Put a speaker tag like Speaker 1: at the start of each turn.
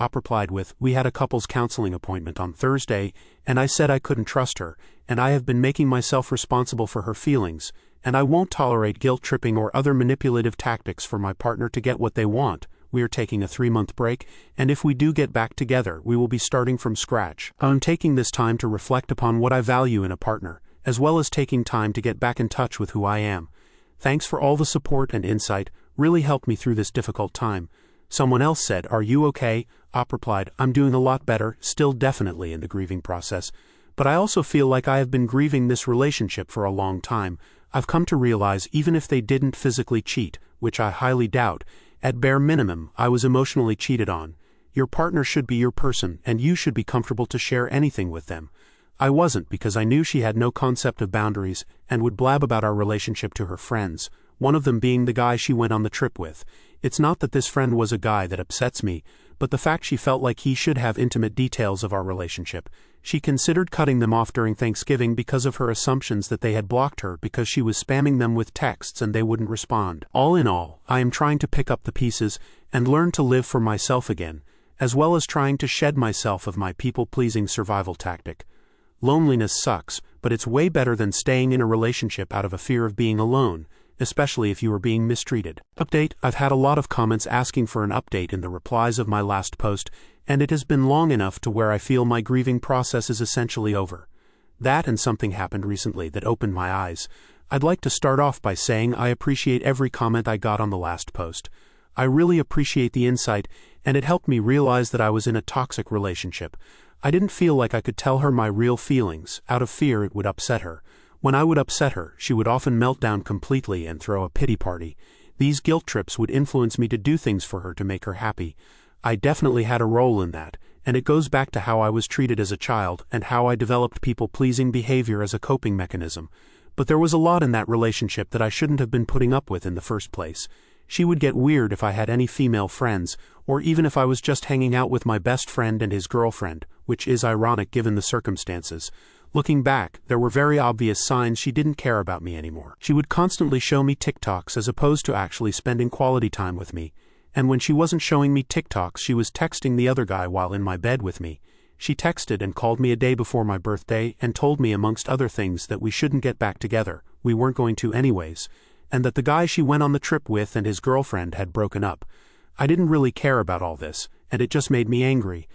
Speaker 1: Op replied with, "We had a couples counseling appointment on Thursday, and I said I couldn't trust her, and I have been making myself responsible for her feelings, and I won't tolerate guilt-tripping or other manipulative tactics for my partner to get what they want. We are taking a 3-month break, and if we do get back together, we will be starting from scratch. I'm taking this time to reflect upon what I value in a partner, as well as taking time to get back in touch with who I am. Thanks for all the support and insight, really helped me through this difficult time." Someone else said, "Are you okay?" Op replied, "I'm doing a lot better, still definitely in the grieving process, but I also feel like I have been grieving this relationship for a long time. I've come to realize even if they didn't physically cheat, which I highly doubt, at bare minimum, I was emotionally cheated on. Your partner should be your person, and you should be comfortable to share anything with them. I wasn't because I knew she had no concept of boundaries and would blab about our relationship to her friends, one of them being the guy she went on the trip with. It's not that this friend was a guy that upsets me, but the fact she felt like he should have intimate details of our relationship. She considered cutting them off during Thanksgiving because of her assumptions that they had blocked her because she was spamming them with texts and they wouldn't respond. All in all, I am trying to pick up the pieces and learn to live for myself again, as well as trying to shed myself of my people-pleasing survival tactic. Loneliness sucks, but it's way better than staying in a relationship out of a fear of being alone, especially if you are being mistreated. Update: I've had a lot of comments asking for an update in the replies of my last post, and it has been long enough to where I feel my grieving process is essentially over. That and something happened recently that opened my eyes. I'd like to start off by saying I appreciate every comment I got on the last post. I really appreciate the insight, and it helped me realize that I was in a toxic relationship. I didn't feel like I could tell her my real feelings, out of fear it would upset her. When I would upset her, she would often melt down completely and throw a pity party. These guilt trips would influence me to do things for her to make her happy. I definitely had a role in that, and it goes back to how I was treated as a child and how I developed people-pleasing behavior as a coping mechanism. But there was a lot in that relationship that I shouldn't have been putting up with in the first place. She would get weird if I had any female friends, or even if I was just hanging out with my best friend and his girlfriend, which is ironic given the circumstances. Looking back, there were very obvious signs she didn't care about me anymore. She would constantly show me TikToks as opposed to actually spending quality time with me. And when she wasn't showing me TikToks, she was texting the other guy while in my bed with me. She texted and called me a day before my birthday and told me amongst other things that we shouldn't get back together, we weren't going to anyways, and that the guy she went on the trip with and his girlfriend had broken up. I didn't really care about all this, and it just made me angry.